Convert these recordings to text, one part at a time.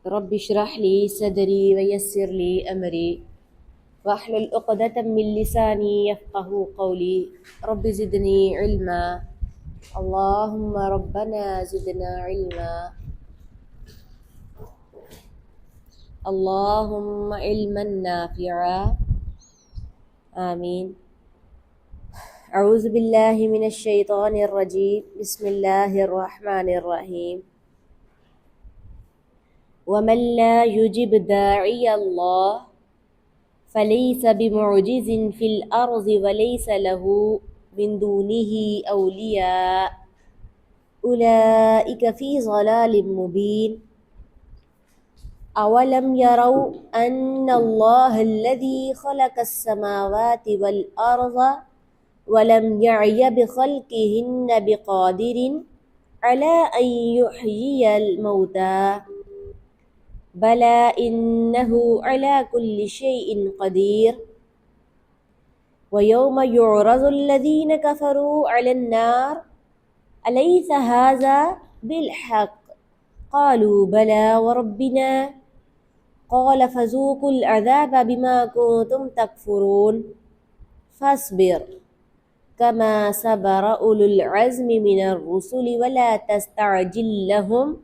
رب اشرح لي صدري ويسر لي أمري واحلل عقدة من لساني يفقهوا قولي رب زدني علما اللهم ربنا زدنا علما اللهم علما نافعا آمين. اعوذ باللہ من الشیطان الرجیم بسم اللہ الرحمن الرحیم. ومن لا يجب داعی اللہ فليس بمعجز في الأرض وليس له من دونه أولياء أولئك في ضلال مبين. أولم يروا أن الله الذي خلق السماوات والأرض ولم يعي بخلقهن بقادر على أن يحيي الموتى بلى إنه على كل شيء قدير. ويوم يعرض الذين كفروا على النار أليس هذا بالحق قالوا بلى وربنا قال فذوقوا العذاب بما كنتم تكفرون. فاصبر كما صبر أولو العزم من الرسل ولا تستعجل لهم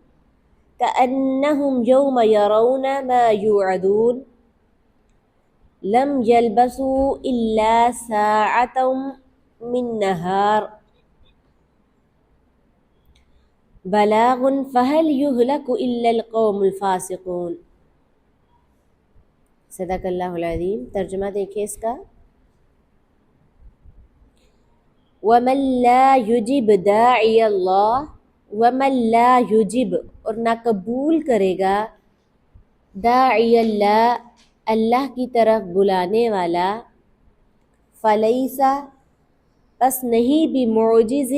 كأنهم يوم يرون ما يوعدون لم يلبثوا إلا ساعة من نهار بلاغ فهل يهلك إلا القوم الفاسقون. صدق اللہ العظیم. ترجمہ دیکھیں اس کا. وَمَن لَا يُجِبْ دَاعِيَ اللَّهِ وَمَن لَا يُجِبْ اور نہ قبول کرے گا داعی اللہ اللہ کی طرف بلانے والا فلیسا پس نہیں بمعجز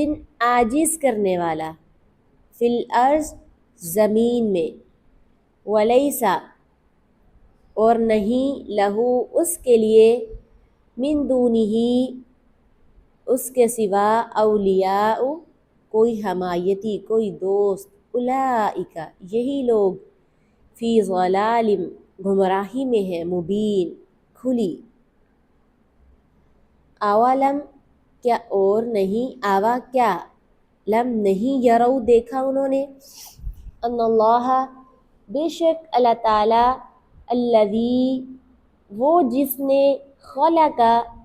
عاجز کرنے والا فی الارض زمین میں ولیسا اور نہیں لہو اس کے لیے من دونہ اس کے سوا اولیاء کوئی حمایتی کوئی دوست اولئک یہی لوگ فی ضلال گمراہی میں ہے مبین کھلی. اولم کیا اور نہیں آوا کیا لم نہیں یرو دیکھا انہوں نے ان اللہ بے شک اللہ تعالی الذی وہ جس نے خلق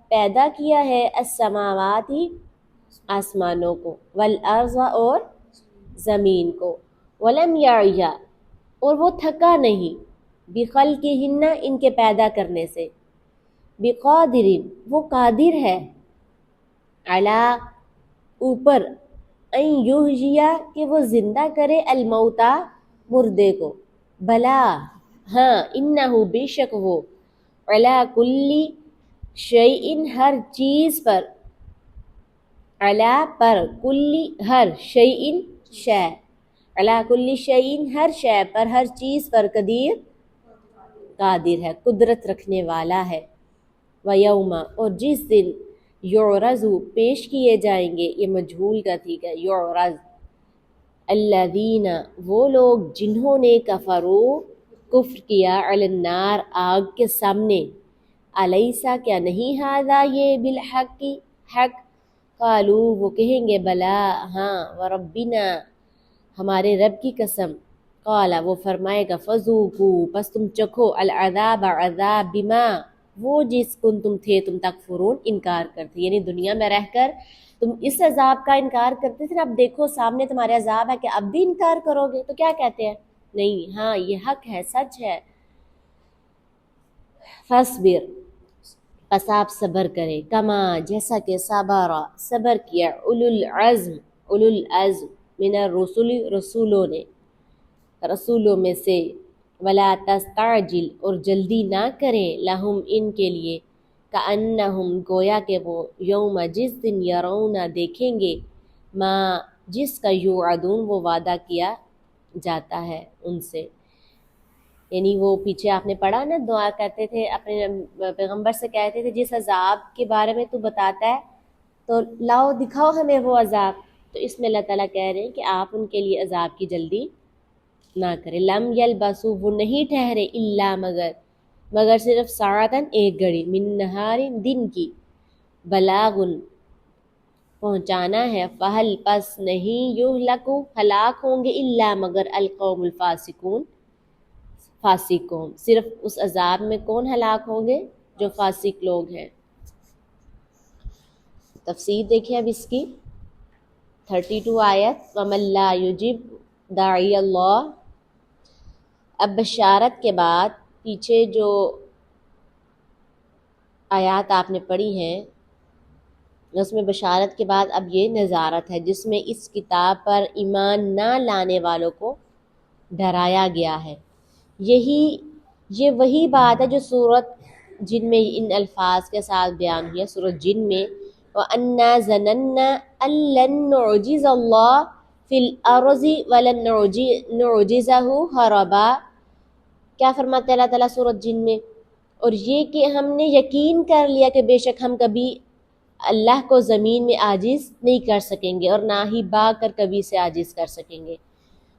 پیدا کیا ہے السماوات آسمانوں کو والارض اور زمین کو ولم یعی اور وہ تھکا نہیں بخلقہن ان کے پیدا کرنے سے بقادر وہ قادر ہے علی اوپر ان یحیی کہ وہ زندہ کرے الموتا مردے کو بلا ہاں انہ بے شک وہ علی کل شیء ہر چیز پر علی پر کلی ہر شیء شے علی کل شیء ہر شے پر ہر چیز پر قدیر قادر ہے قدرت رکھنے والا ہے. ویوم اور جس دن یعرض پیش کیے جائیں گے یہ مجہول کا ٹھیک ہے یعرض الذین وہ لوگ جنہوں نے کفروا کفر کیا علی النار آگ کے سامنے الیسا کیا نہیں ھذا یہ بالحق حق قالو وہ کہیں گے بلا ہاں وربنا ہمارے رب کی قسم قالا وہ فرمائے گا فذوقو پس تم چکھو العذاب عذاب بما وہ جس کن تم تھے تم تکفرون انکار کرتے یعنی دنیا میں رہ کر تم اس عذاب کا انکار کرتے تھے اب دیکھو سامنے تمہارے عذاب ہے کہ اب بھی انکار کرو گے تو کیا کہتے ہیں نہیں ہاں یہ حق ہے سچ ہے. فاصبر پس آپ صبر کرے کما جیسا کہ صبر کیا اولو العزم من الرسل رسولوں نے رسولوں میں سے ولا تستعجل اور جلدی نہ کریں لہم ان کے لیے کأنہم گویا کہ وہ یوم جس دن یرون دیکھیں گے ما جس کا یوعدون وہ وعدہ کیا جاتا ہے ان سے. یعنی وہ پیچھے آپ نے پڑھا نا دعا کرتے تھے اپنے پیغمبر سے کہتے تھے جس عذاب کے بارے میں تو بتاتا ہے تو لاؤ دکھاؤ ہمیں وہ عذاب. تو اس میں اللہ تعالیٰ کہہ رہے ہیں کہ آپ ان کے لیے عذاب کی جلدی نہ کرے، لم یلبسو وہ نہیں ٹھہرے، الا مگر صرف ساعتن ایک گھڑی، من نہار دن کی، بلاغن پہنچانا ہے، فہل پس نہیں، یہلکو ہلاک ہوں گے، الا مگر القوم الفاسقون فاسق قوم، صرف اس عذاب میں کون ہلاک ہوں گے؟ جو فاسق لوگ ہیں۔ تفسیر دیکھیں اب اس کی 32 آیت، وَمَن لَا يُجِبْ دَاعِيَ اللَّهِ۔ اب بشارت کے بعد پیچھے جو آیات آپ نے پڑھی ہیں اس میں بشارت کے بعد اب یہ نذارت ہے، جس میں اس کتاب پر ایمان نہ لانے والوں کو ڈرایا گیا ہے۔ یہ وہی بات ہے جو سورۃ جن میں ان الفاظ کے ساتھ بیان ہوئی ہے، سورۃ جن میں وَأَنَّا ظَنَنَّا أَن لَّن نُّعْجِزَ اللَّهَ فِي الْأَرْضِ وَلَن نُّعْجِزَهُ هَرَبًا۔ کیا فرماتے ہیں اللہ تعالیٰ سورۃ جن میں؟ اور یہ کہ ہم نے یقین کر لیا کہ بے شک ہم کبھی اللہ کو زمین میں عاجز نہیں کر سکیں گے، اور نہ ہی بھاگ کر کبھی سے عاجز کر سکیں گے۔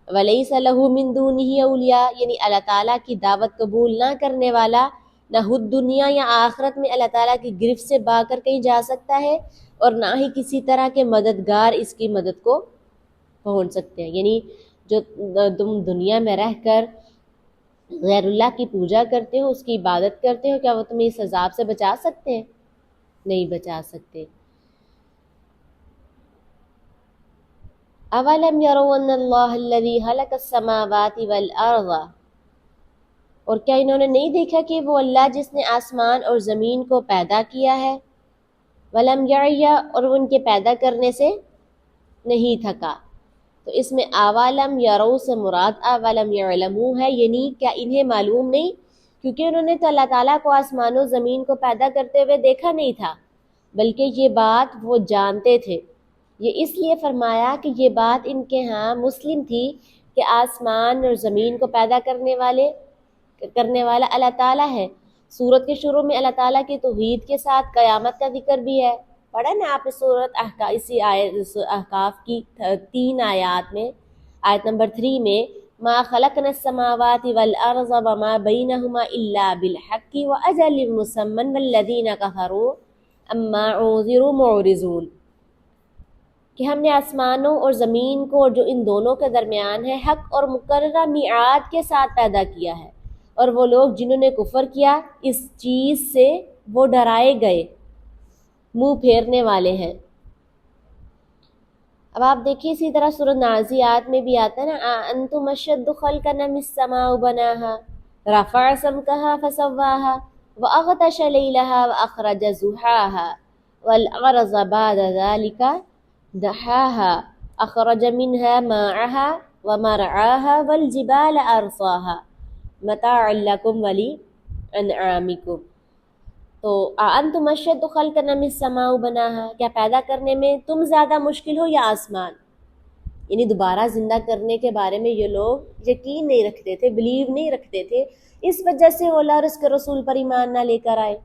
وَلَيْسَ لَهُ مِن دُونِهِ أَوْلِيَاء، یعنی اللہ تعالیٰ کی دعوت قبول نہ کرنے والا نہ خود دنیا یا آخرت میں اللہ تعالیٰ کی گرفت سے بھاگ کر کہیں جا سکتا ہے، اور نہ ہی کسی طرح کے مددگار اس کی مدد کو پہنچ سکتے ہیں۔ یعنی جو تم دنیا میں رہ کر غیر اللہ کی پوجا کرتے ہو، اس کی عبادت کرتے ہو، کیا وہ تمہیں اس عذاب سے بچا سکتے ہیں؟ نہیں بچا سکتے۔ اولم یروا ان اللہ الذی خلق السماوات والارض، اور کیا انہوں نے نہیں دیکھا کہ وہ اللہ جس نے آسمان اور زمین کو پیدا کیا ہے، ولم یعی، اور وہ ان کے پیدا کرنے سے نہیں تھکا۔ تو اس میں اولم یروا سے مراد اولم یعلموا ہے، یعنی کیا انہیں معلوم نہیں، کیونکہ انہوں نے تو اللہ تعالیٰ کو آسمان و زمین کو پیدا کرتے ہوئے دیکھا نہیں تھا، بلکہ یہ بات وہ جانتے تھے۔ یہ اس لیے فرمایا کہ یہ بات ان کے ہاں مسلم تھی کہ آسمان اور زمین کو پیدا کرنے والا اللہ تعالیٰ ہے۔ سورت کے شروع میں اللہ تعالیٰ کی توحید کے ساتھ قیامت کا ذکر بھی ہے، پڑھا نا آپ نے سورت اسی احقاف کی 3 آیات میں، آیت نمبر 3 میں ما خلقنا السماوات والارض وما بینہما الا بالحق واجل مسمى والذین کفروا اما انذروا معرضون، کہ ہم نے آسمانوں اور زمین کو اور جو ان دونوں کے درمیان ہے حق اور مقررہ میعاد کے ساتھ پیدا کیا ہے، اور وہ لوگ جنہوں نے کفر کیا اس چیز سے وہ ڈرائے گئے، منہ پھیرنے والے ہیں۔ اب آپ دیکھیے اسی طرح سورۃ نازعات میں بھی آتا ہے نا، انتم اشد خلقا ام السماء بناها رفع سمكها فسواها واغطش ليلها واخرج ضحاها والارض بعد ذلك دحاها اخرج منها ماءها ومرعاها والجبال ارصاها متاعا لكم ولانعامكم۔ تو انتم اشد خلقا ام السماء بناها، کیا پیدا کرنے میں تم زیادہ مشکل ہو یا آسمان؟ یعنی دوبارہ زندہ کرنے کے بارے میں یہ لوگ یقین نہیں رکھتے تھے، بلیو نہیں رکھتے تھے، اس وجہ سے وہ اللہ اور اس کے رسول پر ایمان نہ لے کر آئے۔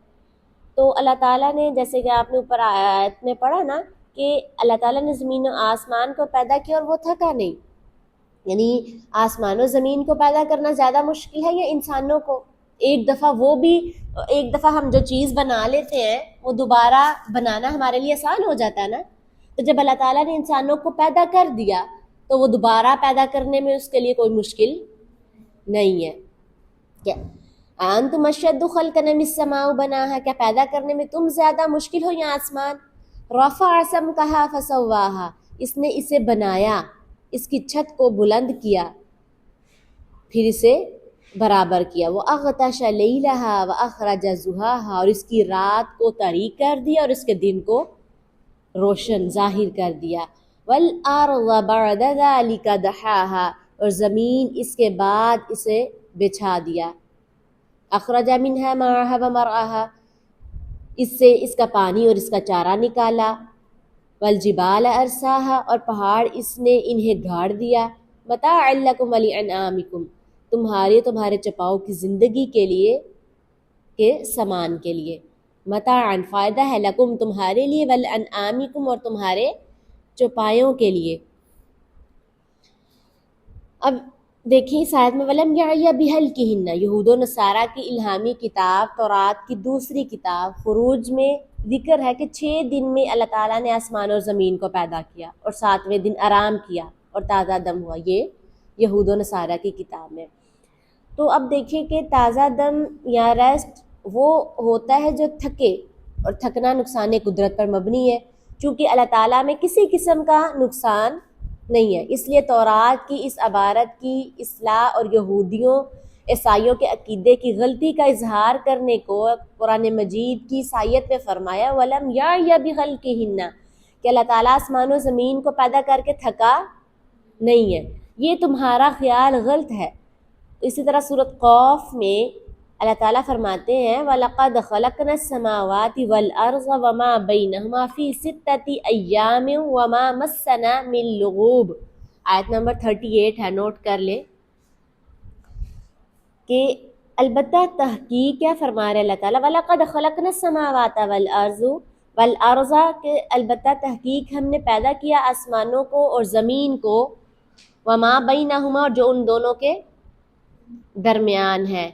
تو اللہ تعالیٰ نے جیسے کہ آپ نے اوپر آیت میں پڑھا نا کہ اللہ تعالیٰ نے زمین و آسمان کو پیدا کیا اور وہ تھکا نہیں، یعنی آسمان و زمین کو پیدا کرنا زیادہ مشکل ہے یا انسانوں کو؟ ایک دفعہ ہم جو چیز بنا لیتے ہیں وہ دوبارہ بنانا ہمارے لیے آسان ہو جاتا ہے نا۔ تو جب اللہ تعالیٰ نے انسانوں کو پیدا کر دیا تو وہ دوبارہ پیدا کرنے میں اس کے لیے کوئی مشکل نہیں ہے۔ کیا انتم اشد خلقا ام السماء بناها، کیا پیدا کرنے میں تم زیادہ مشکل ہو یا آسمان؟ رفع سمكها فسواها، اس نے اسے بنایا، اس کی چھت کو بلند کیا، پھر اسے برابر کیا۔ وَأَغْطَشَ لَيْلَهَا وَأَخْرَجَ ضُحَاهَا، اور اس کی رات کو طری کر دیا اور اس کے دن کو روشن ظاہر کر دیا۔ وَالْأَرْضَ بَعْدَ ذَلِكَ دَحَاهَا، اور زمین اس کے بعد اسے بچھا دیا۔ أَخْرَجَ مِنْهَا مَاءَهَا وَمَرْعَاهَا، اس سے اس کا پانی اور اس کا چارہ نکالا۔ وَالْجِبَالَ أَرْسَاهَا، اور پہاڑ اس نے انہیں گھاڑ دیا۔ مَتَاعًا لَكُمْ وَلِأَنْعَامِكُمْ، تمہارے چپاؤ کی زندگی کے لیے، کے سامان کے لیے۔ متاعن فائدہ ہے، لکم تمہارے لیے، ولانعامکم اور تمہارے چوپایوں کے لیے۔ اب دیکھیں اس آیت میں ولم یعی بہلکہن، یہود و نصارہ کی الہامی کتاب تورات کی دوسری کتاب خروج میں ذکر ہے کہ 6 دن میں اللہ تعالیٰ نے آسمان اور زمین کو پیدا کیا اور 7ویں دن آرام کیا اور تازہ دم ہوا، یہ یہود و نصارہ کی کتاب میں۔ تو اب دیکھیں کہ تازہ دم یا ریسٹ وہ ہوتا ہے جو تھکے، اور تھکنا نقصان قدرت پر مبنی ہے، چونکہ اللہ تعالیٰ میں کسی قسم کا نقصان نہیں ہے، اس لیے تورات کی اس عبارت کی اصلاح اور یہودیوں عیسائیوں کے عقیدے کی غلطی کا اظہار کرنے کو قرآن مجید کی عیسائیت میں فرمایا وَلَمْ يَعْيَ بِخَلْقِهِنَّ، کہ اللہ تعالیٰ آسمان و زمین کو پیدا کر کے تھکا نہیں ہے، یہ تمہارا خیال غلط ہے۔ اسی طرح سورۃ قاف میں اللہ تعالیٰ فرماتے ہیں وَلَقَدْ خَلَقْنَا السَّمَاوَاتِ وَالْأَرْضَ وَمَا بَيْنَهُمَا فِي 6 أَيَّامٍ وَمَا مَسَّنَا مِن لُغُوبٍ، آیت نمبر 38 ہے، نوٹ کر لیں کہ البتہ تحقیق کیا فرما رہے اللہ تعالیٰ وَلَقَدْ خَلَقْنَا السَّمَاوَاتَ وَالْأَرْضَ کہ البتہ تحقیق ہم نے پیدا کیا آسمانوں کو اور زمین کو، وَمَا بَيْنَهُمَا اور جو ان دونوں کے درمیان ہے،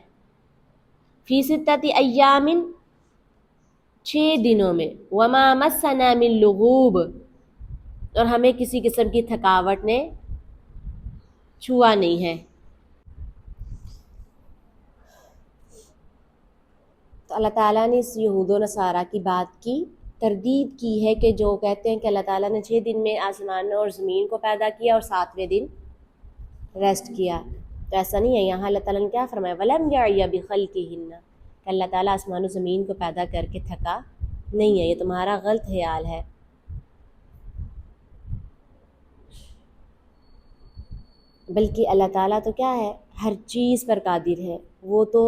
فی 6 ایام 6 دنوں میں، وما مسنا من لغوب اور ہمیں کسی قسم کی تھکاوٹ نے چھوا نہیں ہے۔ تو اللہ تعالیٰ نے اس یہود و نصارہ کی بات کی تردید کی ہے کہ جو کہتے ہیں کہ اللہ تعالیٰ نے 6 دن میں آسمان اور زمین کو پیدا کیا اور 7ویں دن ریسٹ کیا، تو ایسا نہیں ہے۔ یہاں اللہ تعالیٰ نے کیا فرمایا وَلَمْ يَعْيَ بِخَلْقِهِنَّ، کہ اللہ تعالیٰ آسمان و زمین کو پیدا کر کے تھکا نہیں ہے، یہ تمہارا غلط خیال ہے۔ بلکہ اللہ تعالیٰ تو کیا ہے، ہر چیز پر قادر ہے، وہ تو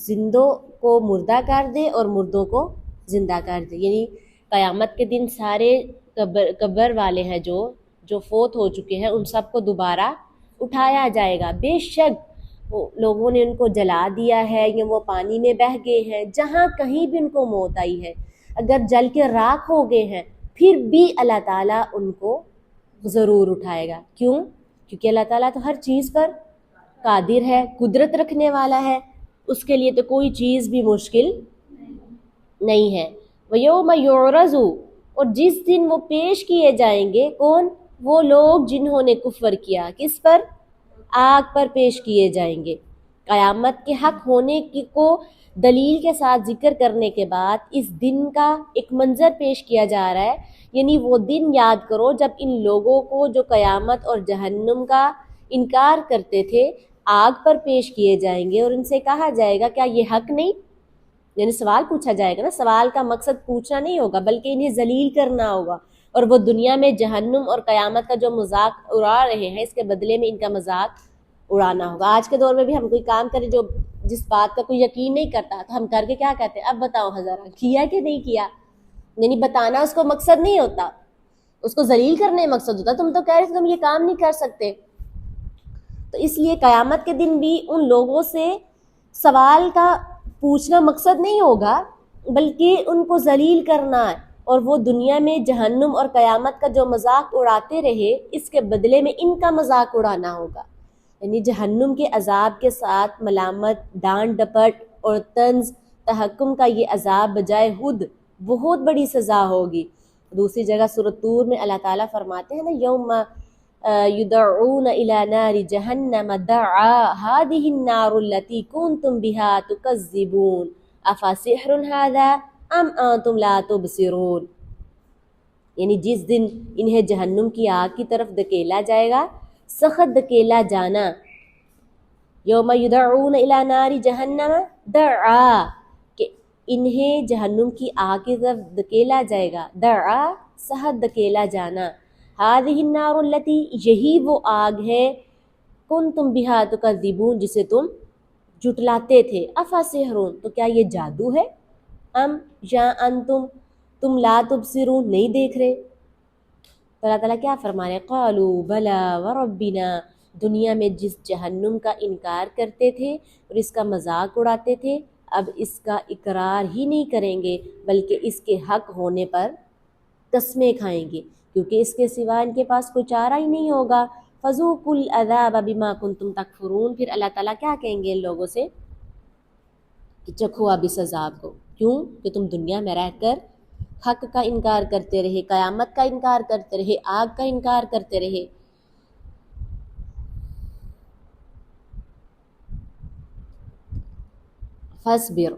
زندوں کو مردہ کر دے اور مردوں کو زندہ کر دے، یعنی قیامت کے دن سارے قبر والے ہیں جو فوت ہو چکے ہیں ان سب کو دوبارہ اٹھایا جائے گا۔ بے شک لوگوں نے ان کو جلا دیا ہے یا وہ پانی میں بہہ گئے ہیں، جہاں کہیں بھی ان کو موت آئی ہے، اگر جل کے راکھ ہو گئے ہیں پھر بھی اللہ تعالیٰ ان کو ضرور اٹھائے گا۔ کیوں؟ کیونکہ اللہ تعالیٰ تو ہر چیز پر قادر ہے، قدرت رکھنے والا ہے، اس کے لیے تو کوئی چیز بھی مشکل نہیں ہے۔ وَيَوْمَ يُعْرَضُ اور جس دن وہ پیش کیے جائیں گے، کون؟ وہ لوگ جنہوں نے کفر کیا، کس پر؟ آگ پر پیش کیے جائیں گے۔ قیامت کے حق ہونے کو دلیل کے ساتھ ذکر کرنے کے بعد اس دن کا ایک منظر پیش کیا جا رہا ہے، یعنی وہ دن یاد کرو جب ان لوگوں کو جو قیامت اور جہنم کا انکار کرتے تھے آگ پر پیش کیے جائیں گے اور ان سے کہا جائے گا کیا یہ حق نہیں، یعنی سوال پوچھا جائے گا نا، سوال کا مقصد پوچھنا نہیں ہوگا بلکہ انہیں ذلیل کرنا ہوگا، اور وہ دنیا میں جہنم اور قیامت کا جو مذاق اڑا رہے ہیں اس کے بدلے میں ان کا مذاق اڑانا ہوگا۔ آج کے دور میں بھی ہم کوئی کام کریں جو جس بات کا کوئی یقین نہیں کرتا تو ہم کر کے کیا کہتے ہیں اب بتاؤ ہزارہ کیا کہ نہیں کیا، یعنی بتانا اس کو مقصد نہیں ہوتا، اس کو ذلیل کرنے مقصد ہوتا، تم تو کہہ رہے تھے تم یہ کام نہیں کر سکتے۔ تو اس لیے قیامت کے دن بھی ان لوگوں سے سوال کا پوچھنا مقصد نہیں ہوگا بلکہ ان کو ذلیل کرنا ہے، اور وہ دنیا میں جہنم اور قیامت کا جو مذاق اڑاتے رہے اس کے بدلے میں ان کا مذاق اڑانا ہوگا، یعنی جہنم کے عذاب کے ساتھ ملامت، ڈانٹ ڈپٹ اور طنز تحکم کا یہ عذاب بجائے خود بہت بڑی سزا ہوگی۔ دوسری جگہ سورۃ طور میں اللہ تعالیٰ فرماتے ہیں نا یوم یدعون الی نار جہنم دعا ہذہ النار التی کنتم بہا تکذبون افسحر ھذا ام انتم لا تبصرون، یعنی جس دن انہیں جہنم کی آگ کی طرف دھکیلا جائے گا، سخت دھکیلا جانا، یوم یدعون الی نار جہنم دعا کہ انہیں جہنم کی آگ کی طرف دھکیلا جائے گا، دعا سخت دھکیلا جانا، ہذہ النار التی یہی وہ آگ ہے، کنتم بہا تکذبون جسے تم جھٹلاتے تھے، افسحر تو کیا یہ جادو ہے، ام یا انتم تم لا تبصرون نہیں دیکھ رہے۔ تو اللہ تعالیٰ کیا فرما رہے ہیں قالوا بلا وربنا، دنیا میں جس جہنم کا انکار کرتے تھے اور اس کا مذاق اڑاتے تھے اب اس کا اقرار ہی نہیں کریں گے بلکہ اس کے حق ہونے پر قسمیں کھائیں گے، کیونکہ اس کے سوا ان کے پاس کوئی چارہ ہی نہیں ہوگا۔ فذوقوا العذاب بما کنتم تکفرون، پھر اللہ تعالیٰ کیا کہیں گے ان لوگوں سے کہ چکھو اب اس عذاب کو، کیوں کہ تم دنیا میں رہ کر حق کا انکار کرتے رہے، قیامت کا انکار کرتے رہے، آگ کا انکار کرتے رہے۔ فاصبر،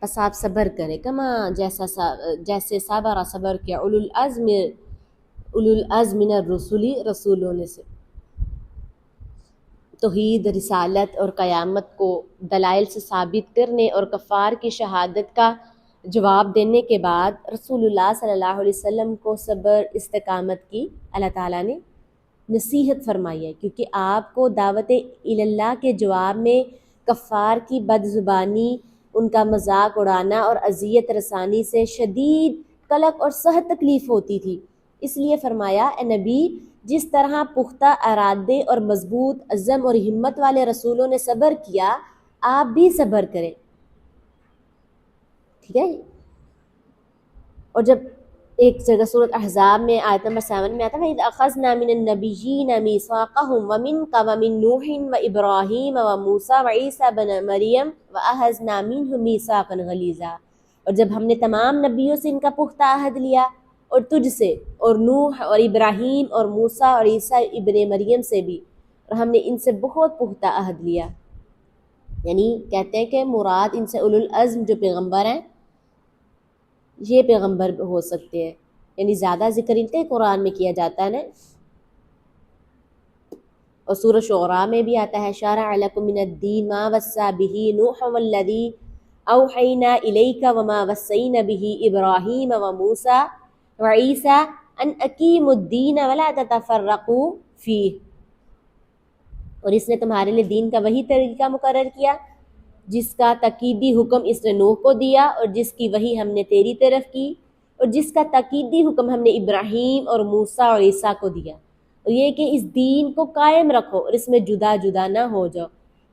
پس آپ صبر کریں، کما جیسے صبر کیا اولو العزم من الرسل، رسولوں نے سے توحید، رسالت اور قیامت کو دلائل سے ثابت کرنے اور کفار کی شہادت کا جواب دینے کے بعد رسول اللہ صلی اللہ علیہ وسلم کو صبر استقامت کی اللہ تعالیٰ نے نصیحت فرمائی ہے، کیونکہ آپ کو دعوت اللہ کے جواب میں کفار کی بد زبانی، ان کا مذاق اڑانا اور اذیت رسانی سے شدید قلق اور سخت تکلیف ہوتی تھی۔ اس لیے فرمایا اے نبی، جس طرح پختہ ارادے اور مضبوط عزم اور ہمت والے رسولوں نے صبر کیا، آپ بھی صبر کریں، ٹھیک ہے۔ اور جب ایک جگہ سورۃ احزاب میں آیت نمبر 7 میں آتا ہے وَإِذْ أَخَذْنَا مِنَ النَّبِيِّينَ مِيثَاقَهُمْ وَمِنْكَ وَمِن نُوحٍ وَإِبْرَاهِيمَ وَمُوسَىٰ وَعِيسَىٰ ابْنَ مَرْيَمَ وَأَخَذْنَا مِنْهُم مِيثَاقًا غَلِيظًا، اور جب ہم نے تمام نبیوں سے ان کا پختہ عہد لیا، اور تجھ سے اور نوح اور ابراہیم اور موسیٰ اور عیسیٰ ابن مریم سے بھی، اور ہم نے ان سے بہت پختہ عہد لیا۔ یعنی کہتے ہیں کہ مراد ان سے اولو العزم جو پیغمبر ہیں، یہ پیغمبر ہو سکتے ہیں، یعنی زیادہ ذکر ان کے قرآن میں کیا جاتا ہے نا۔ اور سورہ شعراء میں بھی آتا ہے شرع لکم من الدین ما وصی بہ نوح والذی اوحینا الیک وما وصینا بہ ابراہیم وموسیٰ وعیسیٰ ان اقیموا الدین ولا تتفرقوا فیہ، اور اس نے تمہارے لیے دین کا وہی طریقہ مقرر کیا جس کا تاکیدی حکم اس نے نوح کو دیا، اور جس کی وحی ہم نے تیری طرف کی، اور جس کا تاکیدی حکم ہم نے ابراہیم اور موسیٰ اور عیسیٰ کو دیا، اور یہ کہ اس دین کو قائم رکھو اور اس میں جدا جدا نہ ہو جاؤ۔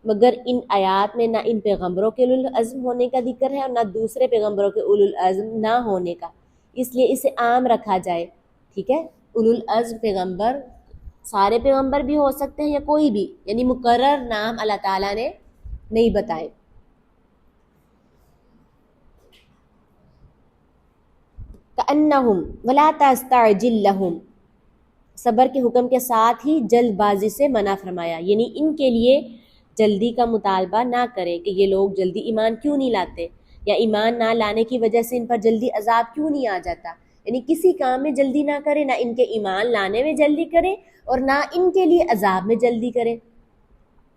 مگر ان آیات میں نہ ان پیغمبروں کے اولو العزم ہونے کا ذکر ہے اور نہ دوسرے پیغمبروں کے اولو العزم نہ ہونے کا، اس لیے اسے عام رکھا جائے، ٹھیک ہے۔ اولو العزم پیغمبر سارے پیغمبر بھی ہو سکتے ہیں یا کوئی بھی، یعنی مقرر نام اللہ تعالیٰ نے نہیں بتائے۔ کأنہم ولا تستعجل لہم، صبر کے حکم کے ساتھ ہی جلد بازی سے منع فرمایا، یعنی ان کے لیے جلدی کا مطالبہ نہ کریں کہ یہ لوگ جلدی ایمان کیوں نہیں لاتے، یا ایمان نہ لانے کی وجہ سے ان پر جلدی عذاب کیوں نہیں آ جاتا، یعنی کسی کام میں جلدی نہ کرے، نہ ان کے ایمان لانے میں جلدی کرے اور نہ ان کے لیے عذاب میں جلدی کرے۔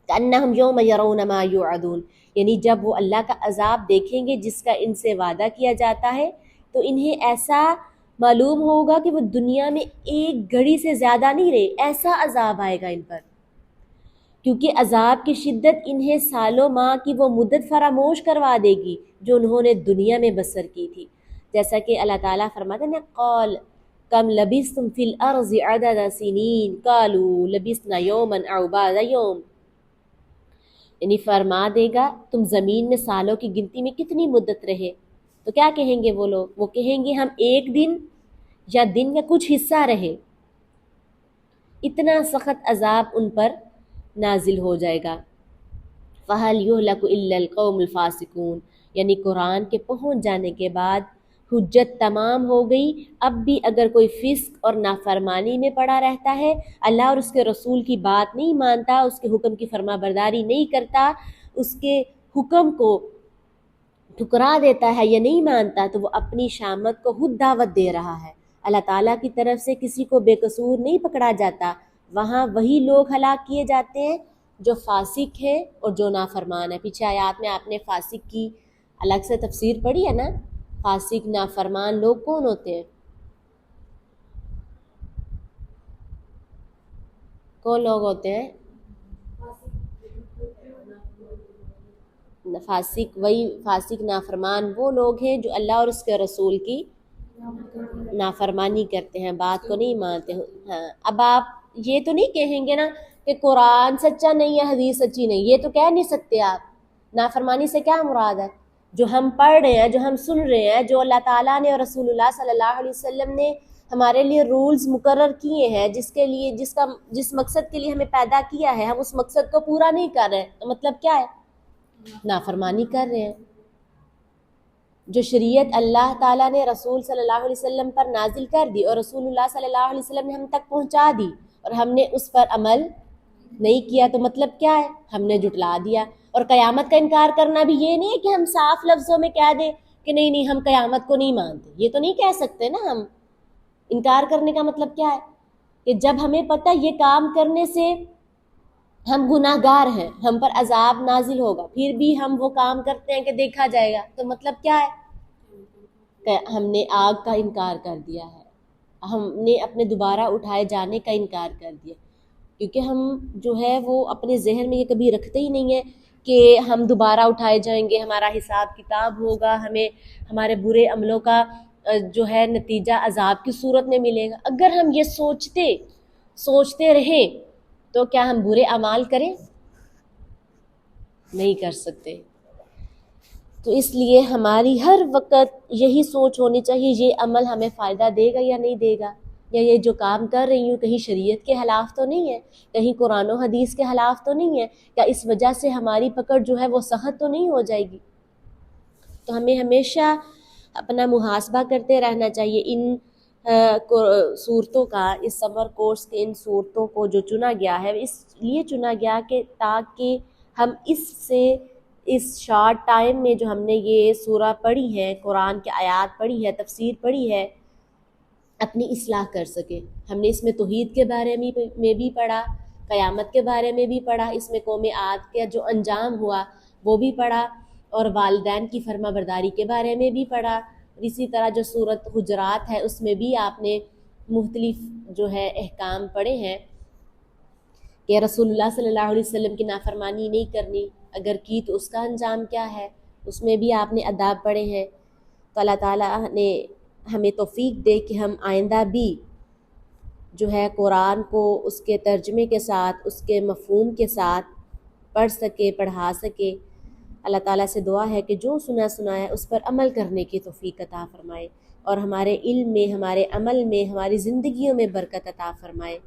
کأنہم یوم یرون ما یوعدون، یعنی جب وہ اللہ کا عذاب دیکھیں گے جس کا ان سے وعدہ کیا جاتا ہے، تو انہیں ایسا معلوم ہوگا کہ وہ دنیا میں ایک گھڑی سے زیادہ نہیں رہے، ایسا عذاب آئے گا ان پر، کیونکہ عذاب کی شدت انہیں سالوں ماہ کی وہ مدت فراموش کروا دے گی جو انہوں نے دنیا میں بسر کی تھی۔ جیسا کہ اللہ تعالیٰ فرماتے ہیں نا قال کم لبثتم فی الارض عدد سنین قالوا لبثنا یوما او بعض یوم، یعنی فرما دے گا تم زمین میں سالوں کی گنتی میں کتنی مدت رہے، تو کیا کہیں گے وہ لوگ؟ وہ کہیں گے ہم ایک دن یا دن کا کچھ حصہ رہے۔ اتنا سخت عذاب ان پر نازل ہو جائے گا۔ فَهَلْ يُهْلَكُ إِلَّا الْقَوْمُ الْفَاسِقُونَ، یعنی قرآن کے پہنچ جانے کے بعد حجت تمام ہو گئی، اب بھی اگر کوئی فسق اور نافرمانی میں پڑا رہتا ہے، اللہ اور اس کے رسول کی بات نہیں مانتا، اس کے حکم کی فرما برداری نہیں کرتا، اس کے حکم کو ٹھکرا دیتا ہے یا نہیں مانتا، تو وہ اپنی شامت کو خود دعوت دے رہا ہے۔ اللہ تعالیٰ کی طرف سے کسی کو بے قصور نہیں پکڑا جاتا، وہاں وہی لوگ ہلاک کیے جاتے ہیں جو فاسق ہے اور جو نافرمان ہے۔ پیچھے آیات میں آپ نے فاسق کی الگ سے تفسیر پڑھی ہے نا، فاسق نافرمان لوگ کون ہوتے ہیں؟ کون لوگ ہوتے ہیں؟ فاسق وہی فاسق نافرمان وہ لوگ ہیں جو اللہ اور اس کے رسول کی نافرمانی کرتے ہیں، بات کو نہیں مانتے۔ ہاں، اب آپ یہ تو نہیں کہیں گے نا کہ قرآن سچا نہیں ہے، حدیث سچی نہیں، یہ تو کہہ نہیں سکتے آپ۔ نافرمانی سے کیا مراد ہے؟ جو ہم پڑھ رہے ہیں، جو ہم سن رہے ہیں، جو اللہ تعالیٰ نے اور رسول اللہ صلی اللہ علیہ وسلم نے ہمارے لیے رولز مقرر کیے ہیں، جس مقصد کے لیے ہمیں پیدا کیا ہے، ہم اس مقصد کو پورا نہیں کر رہے تو مطلب کیا ہے؟ نافرمانی کر رہے ہیں۔ جو شریعت اللہ تعالیٰ نے رسول صلی اللہ علیہ وسلم پر نازل کر دی اور رسول اللہ صلی اللہ علیہ وسلم نے ہم تک پہنچا دی اور ہم نے اس پر عمل نہیں کیا تو مطلب کیا ہے؟ ہم نے جھٹلا دیا۔ اور قیامت کا انکار کرنا بھی یہ نہیں ہے کہ ہم صاف لفظوں میں کہہ دیں کہ نہیں ہم قیامت کو نہیں مانتے، یہ تو نہیں کہہ سکتے نا ہم۔ انکار کرنے کا مطلب کیا ہے؟ کہ جب ہمیں پتہ یہ کام کرنے سے ہم گناہ گار ہیں، ہم پر عذاب نازل ہوگا، پھر بھی ہم وہ کام کرتے ہیں کہ دیکھا جائے گا، تو مطلب کیا ہے؟ کہ ہم نے آگ کا انکار کر دیا ہے، ہم نے اپنے دوبارہ اٹھائے جانے کا انکار کر دیا، کیونکہ ہم جو ہے وہ اپنے ذہن میں یہ کبھی رکھتے ہی نہیں ہے کہ ہم دوبارہ اٹھائے جائیں گے، ہمارا حساب کتاب ہوگا، ہمیں ہمارے برے عملوں کا جو ہے نتیجہ عذاب کی صورت میں ملے گا۔ اگر ہم یہ سوچتے رہیں تو کیا ہم برے اعمال کریں؟ نہیں کر سکتے۔ تو اس لیے ہماری ہر وقت یہی سوچ ہونی چاہیے یہ عمل ہمیں فائدہ دے گا یا نہیں دے گا، یا یہ جو کام کر رہی ہوں کہیں شریعت کے خلاف تو نہیں ہے، کہیں قرآن و حدیث کے خلاف تو نہیں ہے، کیا اس وجہ سے ہماری پکڑ جو ہے وہ سخت تو نہیں ہو جائے گی۔ تو ہمیں ہمیشہ اپنا محاسبہ کرتے رہنا چاہیے۔ ان صورتوں کا، اس سمر کورس کے ان صورتوں کو جو چنا گیا ہے اس لیے چنا گیا کہ تاکہ ہم اس شارٹ ٹائم میں جو ہم نے یہ سورہ پڑھی ہے، قرآن کی آیات پڑھی ہے، تفسیر پڑھی ہے، اپنی اصلاح کر سکیں۔ ہم نے اس میں توحید کے بارے میں بھی پڑھا، قیامت کے بارے میں بھی پڑھا، اس میں قوم عاد کا جو انجام ہوا وہ بھی پڑھا، اور والدین کی فرما برداری کے بارے میں بھی پڑھا۔ اسی طرح جو سورۃ حجرات ہے اس میں بھی آپ نے مختلف جو ہے احکام پڑھے ہیں کہ رسول اللہ صلی اللہ علیہ وسلم کی نافرمانی نہیں کرنی، اگر کی تو اس کا انجام کیا ہے، اس میں بھی آپ نے آداب پڑھے ہیں۔ تو اللہ تعالیٰ نے ہمیں توفیق دے کہ ہم آئندہ بھی جو ہے قرآن کو اس کے ترجمے کے ساتھ، اس کے مفہوم کے ساتھ پڑھ سکے، پڑھا سکے۔ اللہ تعالیٰ سے دعا ہے کہ جو سنا ہے اس پر عمل کرنے کی توفیق عطا فرمائے، اور ہمارے علم میں، ہمارے عمل میں، ہماری زندگیوں میں برکت عطا فرمائے۔